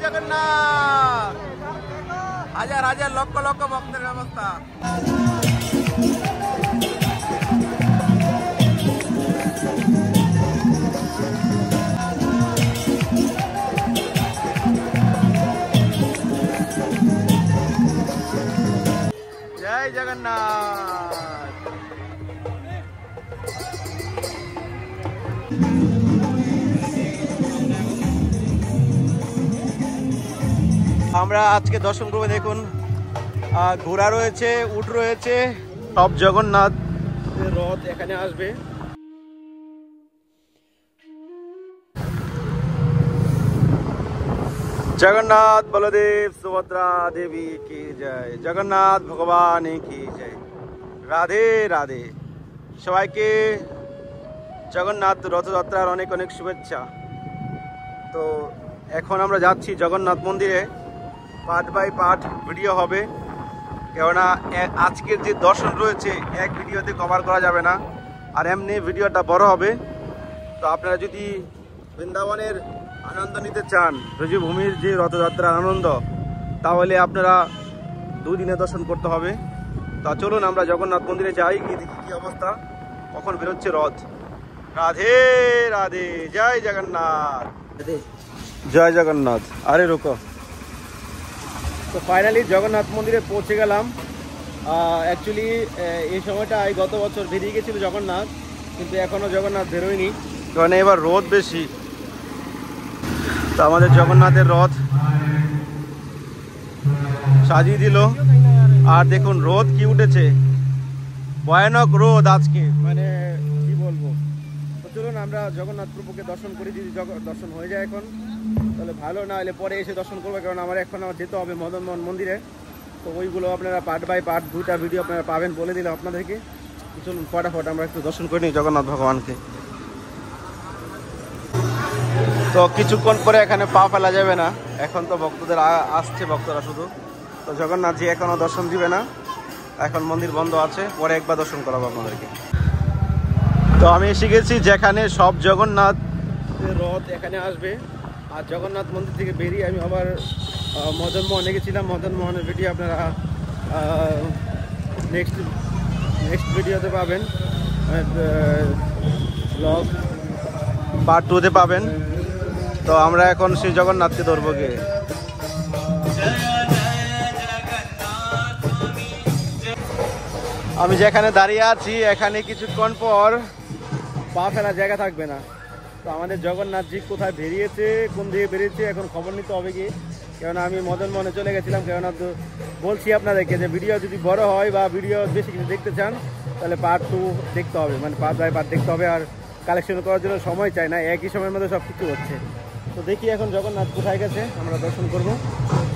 জগন্নাথ। হাজার হাজার লক্ষ লক্ষ ভক্তের ব্যবস্থা। জয় জগন্নাথ। আমরা আজকে দর্শন করবো। দেখুন ঘোড়া রয়েছে, উট রয়েছে, সব জগন্নাথ রথ এখানে আসবে। জগন্নাথ বলদেব সুভদ্রা দেবী কি জয়, জগন্নাথ ভগবান কি জয়। রাধে রাধে। সবাইকে জগন্নাথ রথযাত্রার অনেক অনেক শুভেচ্ছা। তো এখন আমরা যাচ্ছি জগন্নাথ মন্দিরে। পার্ট বাই পার্ট ভিডিও হবে, কেননা আজকের যে দর্শন রয়েছে এক ভিডিওতে কভার করা যাবে না, আর এমনি ভিডিওটা বড় হবে। তো আপনারা যদি বৃন্দাবনের আনন্দ নিতে চান, ব্রজভূমির যে রথযাত্রার আনন্দ, তাহলে আপনারা 2 দিনে দর্শন করতে হবে। তা চলুন আমরা জগন্নাথ মন্দিরে যাই, গিয়ে দেখি কি অবস্থা, কখন বেরোচ্ছে রথ। রাধে রাধে। জয় জগন্নাথ। জয় জগন্নাথ। আরে রোকো। তো ফাইনালি জগন্নাথ মন্দিরে পৌঁছে গেলাম। অ্যাকচুয়ালি এই সময়টা গত বছর বেরিয়ে গেছিল জগন্নাথ, কিন্তু এখনো জগন্নাথ বেরোয়নি, কারণ এবার রোদ বেশি। তো আমাদের জগন্নাথের রথ সাজিয়ে দিল, আর দেখুন রোদ কি উঠেছে, ভয়ানক রোদ আজকে, মানে কি বলবো। তো চলুন আমরা জগন্নাথ প্রভুকে দর্শন করি। যদি দর্শন হয়ে যায় এখন তাহলে ভালো, না হলে পরে এসে দর্শন করবো, কারণ আমার যেতে হবে মদন মোহন মন্দিরে। তো ওইগুলো আপনারা পার্ট বাই পার্ট 2টা ভিডিও আপনারা পাবেন, বলে দিলাম আপনাদেরকে। চলুন ফটাফট আমরা একটু দর্শন করে নিই জগন্নাথ ভগবানকে। তো কিছুক্ষণ পরে এখানে পা ফেলা যাবে না, এখন তো ভক্তদের আসছে, ভক্তরা শুধু। তো জগন্নাথজি এখনও দর্শন দিবে না, এখন মন্দির বন্ধ আছে, পরে একবার দর্শন করাবো আপনাদেরকে। তো আমি এসে গেছি যেখানে সব জগন্নাথ রথ এখানে আসবে। আর জগন্নাথ মন্দির থেকে বেরিয়ে আমি আবার মদন মোহনে গেছিলাম। মদন মোহনের ভিডিও আপনারা নেক্সট ভিডিওতে পাবেন, ব্লগ পার্ট 2-তে পাবেন। তো আমরা এখন শ্রী জগন্নাথকে ধরবো গিয়ে। আমি যেখানে দাঁড়িয়ে আছি এখানে কিছুক্ষণ পর পা ফেলার জায়গা থাকবে না। তো আমাদের জগন্নাথজি কোথায় বেরিয়েছে, কোন দিকে বেরিয়েছে, এখন খবর নিতে হবে কি, কেননা আমি মদন মোহনে চলে গেছিলাম। কেননা তো বলছি আপনাদেরকে যে ভিডিও যদি বড় হয় বা ভিডিও বেশি কিছু দেখতে চান, তাহলে পার্ট 2 দেখতে হবে, মানে পার্ট বাই পার্ট দেখতে হবে। আর কালেকশন করার জন্য সময় চাই না, একই সময়ের মধ্যে সব কিছু হচ্ছে। তো দেখি এখন জগন্নাথ কোথায় গেছে, আমরা দর্শন করব।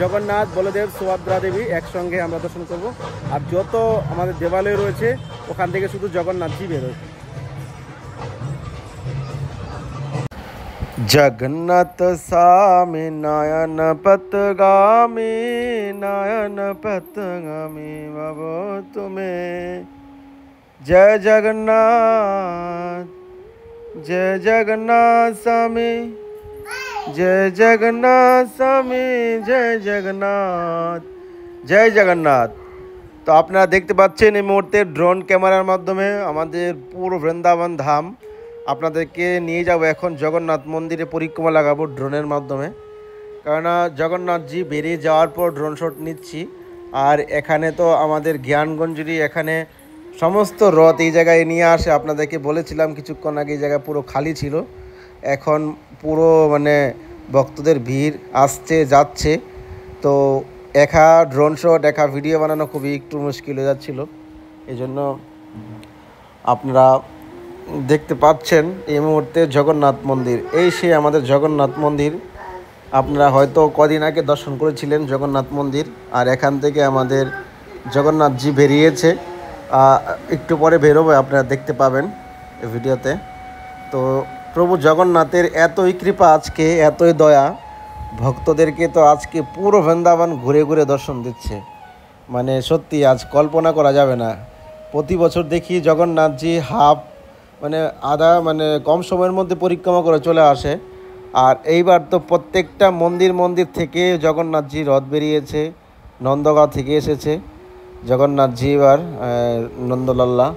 জগন্নাথ বলদেব সুভদ্রা দেবী একসঙ্গে আমরা দর্শন করব। আর যত আমাদের দেবালয় রয়েছে ওখান থেকে শুধু জগন্নাথজি বেরোয়। জগন্নাথ স্বামী নয়ন পথগামী, নয়ন পথগামী ভব তুমি। জয় জগন্নাথ, জয় জগন্নাথ স্বামী, জয় জগন্নাথ স্বামী, জয় জগন্নাথ, জয় জগন্নাথ। তো আপনারা দেখতে পাচ্ছেন এই মুহূর্তে ড্রোন ক্যামেরার মাধ্যমে আমাদের পুরো বৃন্দাবন ধাম আপনাদেরকে নিয়ে যাব। এখন জগন্নাথ মন্দিরে পরিক্রমা লাগাবো ড্রোনের মাধ্যমে, কেননা জগন্নাথজি বেরিয়ে যাওয়ার পর ড্রোন শট নিচ্ছি। আর এখানে তো আমাদের জ্ঞানগঞ্জেরই এখানে সমস্ত রথ এই জায়গায় নিয়ে আসে। আপনাদেরকে বলেছিলাম কিছুক্ষণ আগে এই জায়গা পুরো খালি ছিল, এখন পুরো মানে ভক্তদের ভিড় আসছে যাচ্ছে। তো একা ড্রোন শট একা ভিডিও বানানো খুবই একটু মুশকিল হয়ে যাচ্ছিলো, এই জন্য আপনারা দেখতে পাচ্ছেন এই মুহূর্তে জগন্নাথ মন্দির। এই সে আমাদের জগন্নাথ মন্দির, আপনারা হয়তো কদিন আগে দর্শন করেছিলেন জগন্নাথ মন্দির। আর এখান থেকে আমাদের জগন্নাথজি বেরিয়েছে, একটু পরে বেরোবে, আপনারা দেখতে পাবেন এই ভিডিওতে। তো প্রভু জগন্নাথের এতই কৃপা আজকে, এতই দয়া, ভক্তদেরকে তো আজকে পুরো বৃন্দাবন ঘুরে ঘুরে দর্শন দিচ্ছে, মানে সত্যি আজ কল্পনা করা যাবে না। প্রতি বছর দেখি জগন্নাথজি মানে আধা মানে কম সময়ের মধ্যে পরিক্রমা করে চলে আসে, আর এইবার তো প্রত্যেকটা মন্দির থেকে জগন্নাথজি রথ বেরিয়েছে, নন্দগাঁও থেকে এসেছে জগন্নাথজি এবার নন্দলাল্লা।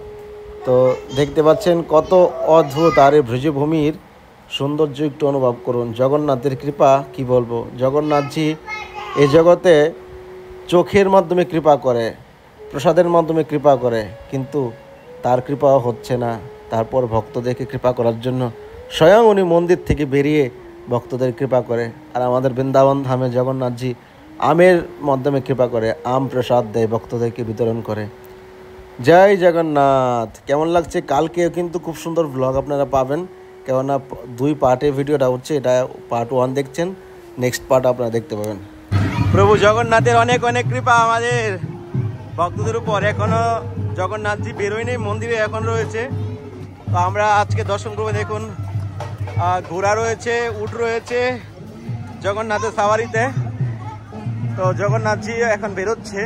তো দেখতে পাচ্ছেন কত অদ্ভুত, আর এই ব্রজভূমির সৌন্দর্য একটু অনুভব করুন। জগন্নাথের কৃপা কি বলবো, জগন্নাথজি এই জগতে চোখের মাধ্যমে কৃপা করে, প্রসাদের মাধ্যমে কৃপা করে, কিন্তু তার কৃপাও হচ্ছে না। তারপর ভক্তদেরকে কৃপা করার জন্য স্বয়ং উনি মন্দির থেকে বেরিয়ে ভক্তদের কৃপা করে। আর আমাদের বৃন্দাবন ধামে জগন্নাথজি আমের মাধ্যমে কৃপা করে, আম প্রসাদ দেয়, ভক্তদেরকে বিতরণ করে। জয় জগন্নাথ। কেমন লাগছে? কালকেও কিন্তু খুব সুন্দর ব্লগ আপনারা পাবেন, কেননা 2 পার্টে ভিডিওটা হচ্ছে। এটা পার্ট 1 দেখছেন, নেক্সট পার্ট আপনারা দেখতে পাবেন। প্রভু জগন্নাথের অনেক অনেক কৃপা আমাদের ভক্তদের উপর। এখনো জগন্নাথজি বেরোয়নি, মন্দিরে এখন রয়েছে। তো আমরা আজকে দর্শন করবো। দেখুন ঘোড়া রয়েছে, উট রয়েছে জগন্নাথের সাওয়ারিতে। তো জগন্নাথজি এখন বেরোচ্ছে।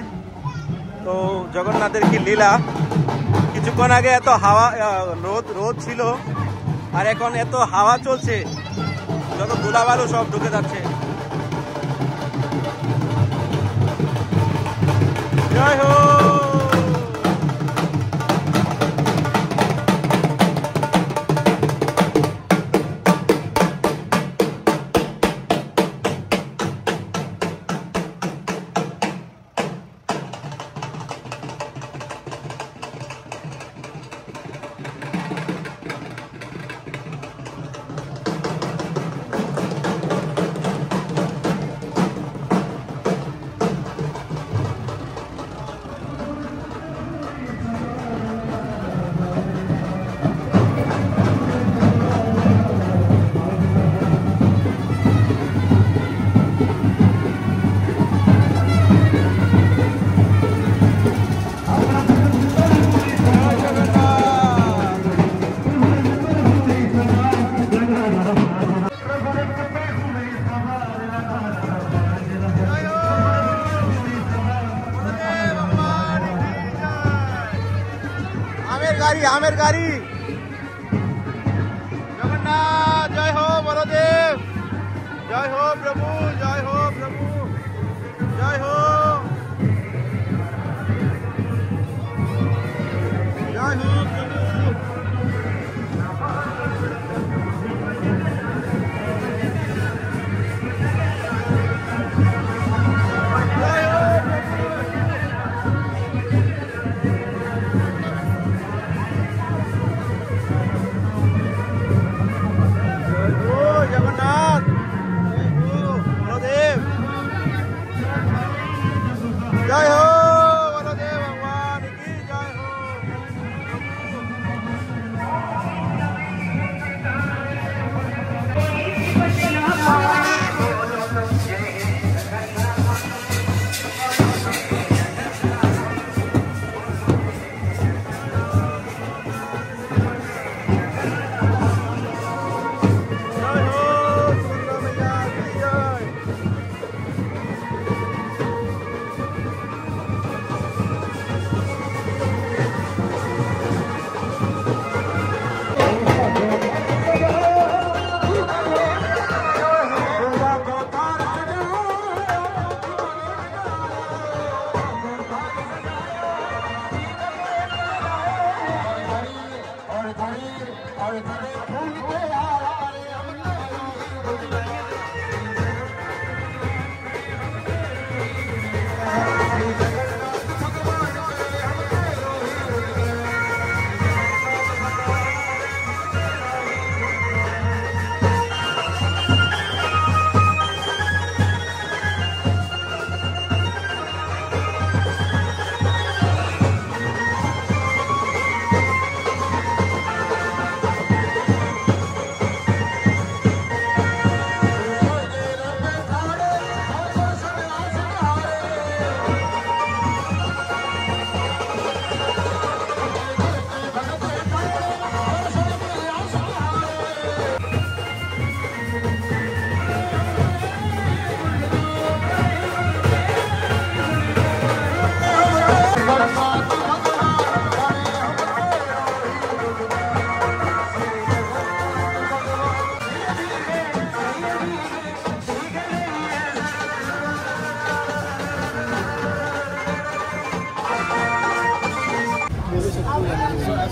তো জগন্নাথের কি লীলা! কিছুক্ষণ আগে এত হাওয়া রোদ ছিল, আর এখন এত হাওয়া চলছে, যত ধুলাবালু সব ঢুকে যাচ্ছে। জয় হো। आमेर गाड़ी जगन्नाथ। जय हो बलदेव, जय हो प्रभु, जय हो प्रभु, जय हो, जय हो जगन्नाथ।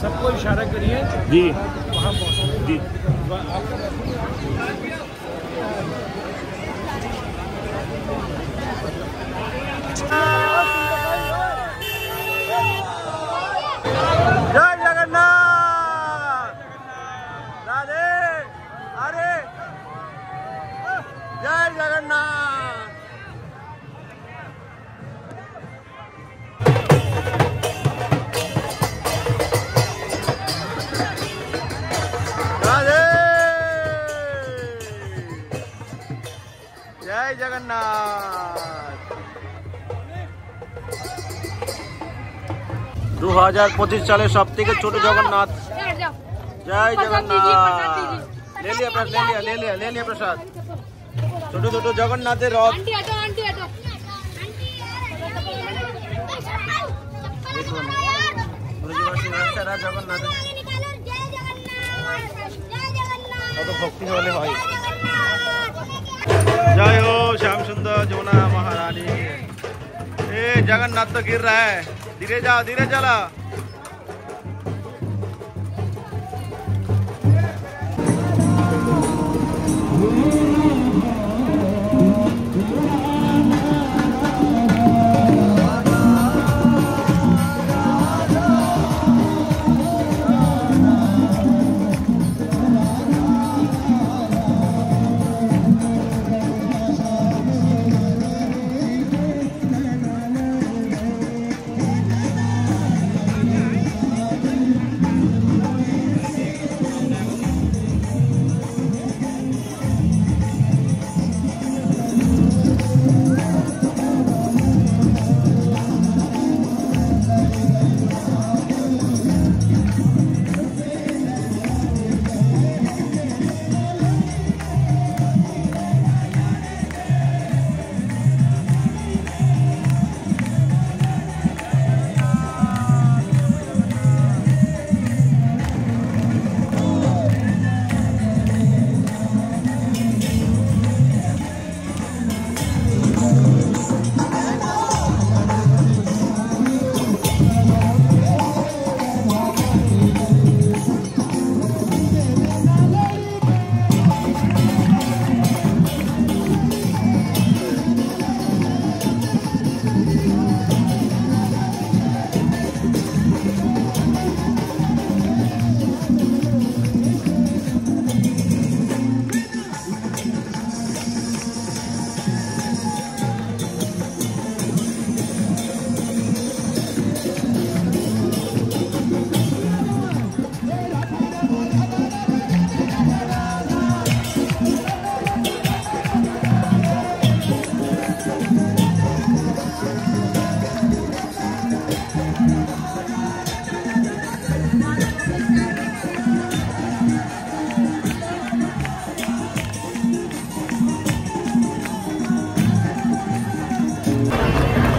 सबको इशारा करिए जी वहाँ पहुँचो जी। जय जगन्नाथ, राधे, अरे जय जगन्नाथ। राधे, जय जगन्नाथ। 2025 সালে সব থেকে ছোট জগন্নাথ। जय जगन्नाथ। ले लिया प्रसाद, ले लिया प्रसाद। छोटे छोटे जगन्नाथের রথ। দেখুন ব্রজবাসী মানুষেরা জগন্নাথ কত ভক্তি হলে হয়। जय हो श्याम सुंदर जमुना महारानी। ए जगन्नाथ तो गिर रहा है, धीरे जाओ, धीरे चला।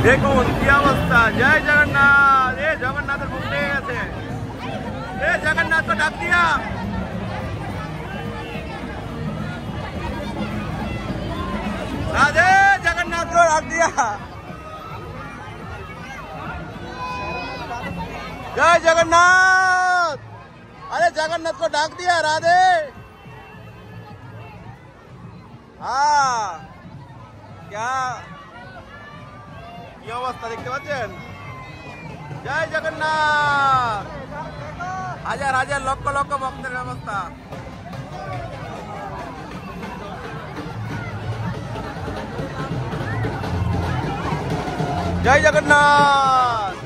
দেখুন কি অবস্থা। জয় জগন্নাথ। এ জগন্নাথের মুখ লেগে গেছে। এ জগন্নাথ তো ডাক দিয়া। রাধে, জগন্নাথ को डाक दिया। जय जगन्नाथ। अरे जगन्नाथ को डाक दिया। राधे। हाँ क्या কি অবস্থা দেখতে পাচ্ছেন। জয় জগন্নাথ। হাজার হাজার লক্ষ লক্ষ ভক্তের ব্যবস্থা। জয় জগন্নাথ।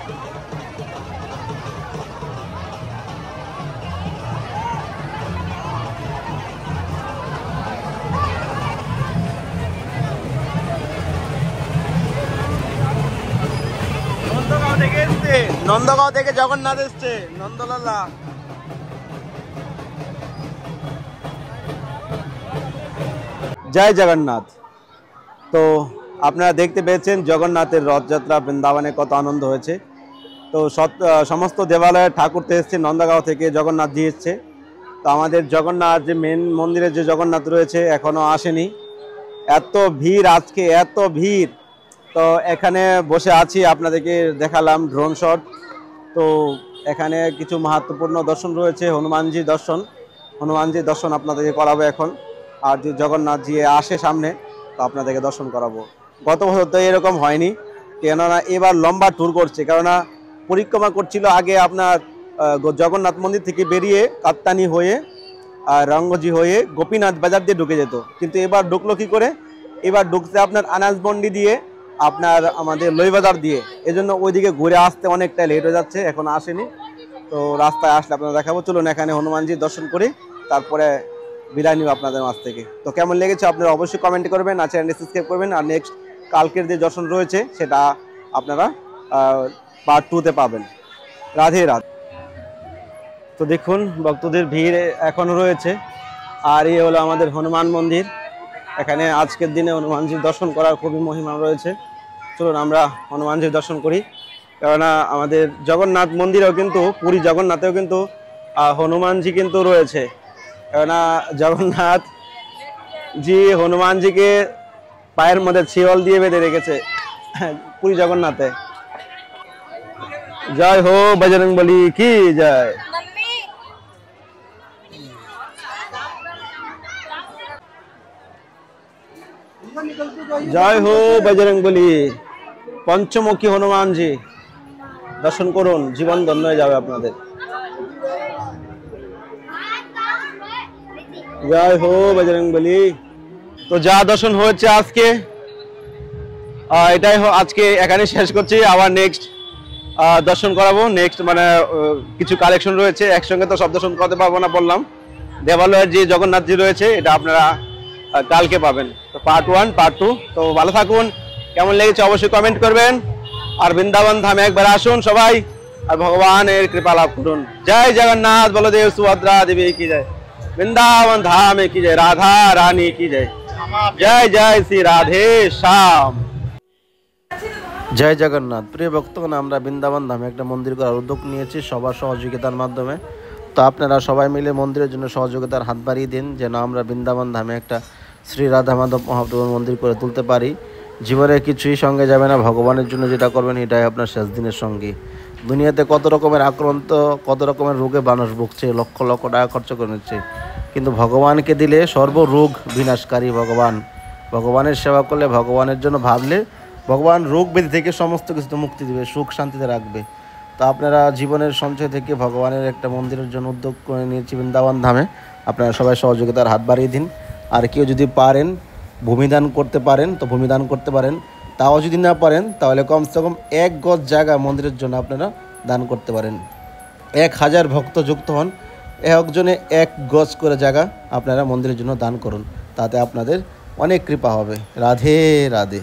নন্দগাঁও থেকে জগন্নাথ এসছে, নন্দলালা। জয় জগন্নাথ। তো আপনারা দেখতে পেয়েছেন জগন্নাথের রথযাত্রা বৃন্দাবনে কত আনন্দ হয়েছে। তো সমস্ত দেবালয়ের ঠাকুর তো এসছে, নন্দগাঁও থেকে জগন্নাথজি এসছে। তো আমাদের জগন্নাথ যে মেন মন্দিরে যে জগন্নাথ রয়েছে এখনও আসেনি। এত ভিড় আজকে, এত ভিড়। তো এখানে বসে আছি, আপনাদেরকে দেখালাম ড্রোন শট। তো এখানে কিছু মাহাত্ম্যপূর্ণ দর্শন রয়েছে, হনুমানজির দর্শন আপনাদেরকে করাবো এখন। আর যদি জগন্নাথজি আসে সামনে তো আপনাদেরকে দর্শন করাবো। গত বছর তো এরকম হয়নি, কেননা এবার লম্বা ট্যুর করছে, কেননা পরিক্রমা করছিল আগে আপনার জগন্নাথ মন্দির থেকে বেরিয়ে কাপ্তানি হয়ে আর রঙ্গজি হয়ে গোপীনাথ বাজার দিয়ে ঢুকে যেত, কিন্তু এবার ঢুকলো কি করে? এবার ঢুকছে আপনার আনাজবন্ডি দিয়ে, আপনার আমাদের লইবাজার দিয়ে। এজন্য ওইদিকে ঘুরে আসতে অনেকটা লেট হয়ে যাচ্ছে, এখন আসেনি। তো রাস্তায় আসলে আপনারা দেখাবো। চলুন এখানে হনুমানজির দর্শন করি, তারপরে বিদায় নিব আপনাদের মাঝ থেকে। তো কেমন লেগেছে আপনারা অবশ্যই কমেন্ট করবেন, আর চ্যানেলটি সাবস্ক্রাইব করবেন। আর নেক্সট কালকের যে দর্শন রয়েছে সেটা আপনারা পার্ট 2-তে পাবেন। রাধে রাধে। তো দেখুন ভক্তদের ভিড় এখনো রয়েছে। আর এই হলো আমাদের হনুমান মন্দির। এখানে আজকের দিনে হনুমানজির দর্শন করার খুবই মহিমা রয়েছে। চলুন আমরা হনুমানজির দর্শন করি, কেননা আমাদের জগন্নাথ মন্দিরেও কিন্তু, পুরী জগন্নাথেও কিন্তু হনুমানজি কিন্তু রয়েছে। কেননা জগন্নাথ জি হনুমানজিকে পায়ের মধ্যে ছিওল দিয়ে বেঁধে রেখেছে পুরী জগন্নাথে। জয় হো বজরংবলী কি জয়। জয় হো বজরংবলী। পঞ্চমুখী হনুমানজি দর্শন করুন, জীবন ধন্য হয়ে যাবে আপনাদের। জয় হো বজরংবলী। তো যা দর্শন হয়েছে আজকে, এটাই আজকে এখানে শেষ করছি। আবার নেক্সট দর্শন করাবো। নেক্সট মানে কিছু কালেকশন রয়েছে, একসঙ্গে তো সব দর্শন করতে পারবো না বললাম। দেবালয়ের যে জগন্নাথজি রয়েছে এটা আপনারা কালকে পাবেন। তো পার্ট 1 পার্ট 2। তো ভালো থাকুন, কেমন লেগেছে অবশ্যই কমেন্ট করবেন। আর বৃন্দাবন ধামে একবার আসুন সবাই, আর ভগবানের কৃপা লাভ করুন। জয় জগন্নাথ বলদেব সুভদ্রা দেবী কি জয়। বৃন্দাবন ধামে কি জয়। রাধা রানী কি জয়। জয় জয় শ্রী রাধে শ্যাম। জয় জগন্নাথ। প্রিয় ভক্তগণ, আমরা বৃন্দাবন ধামে একটা মন্দির করার উদ্যোগ নিয়েছি সবার সহযোগিতার মাধ্যমে। তো আপনারা সবাই মিলে মন্দিরের জন্য সহযোগিতার হাত বাড়িয়ে দিন, যেন আমরা বৃন্দাবন ধামে একটা শ্রী রাধা মাধব মহাপ্রভুর মন্দির করে তুলতে পারি। জীবনে কিছুই সঙ্গে যাবে না, ভগবানের জন্য যেটা করবেন এটাই আপনার শেষ দিনের সঙ্গী। দুনিয়াতে কত রকমের আক্রান্ত, কত রকমের রোগে মানুষ ভুগছে, লক্ষ লক্ষ টাকা খরচ করে নিচ্ছে, কিন্তু ভগবানকে দিলে সর্বরোগ বিনাশকারী ভগবান। ভগবানের সেবা করলে, ভগবানের জন্য ভাবলে ভগবান রোগ ব্যাধি থেকে সমস্ত কিছু মুক্তি দেবে, সুখ শান্তিতে রাখবে। তো আপনারা জীবনের সঞ্চয় থেকে ভগবানের একটা মন্দিরের জন্য উদ্যোগ করে নিয়েছি বৃন্দাবন ধামে। আপনারা সবাই সহযোগিতার হাত বাড়িয়ে দিন। আর কেউ যদি পারেন ভূমিদান করতে পারেন তো ভূমিদান করতে পারেন, তাও যদি না পারেন তাহলে কমসে কম 1 গজ জায়গা মন্দিরের জন্য আপনারা দান করতে পারেন। 1000 ভক্ত যুক্ত হন, একজনে 1 গজ করে জায়গা আপনারা মন্দিরের জন্য দান করুন, তাতে আপনাদের অনেক কৃপা হবে। রাধে রাধে।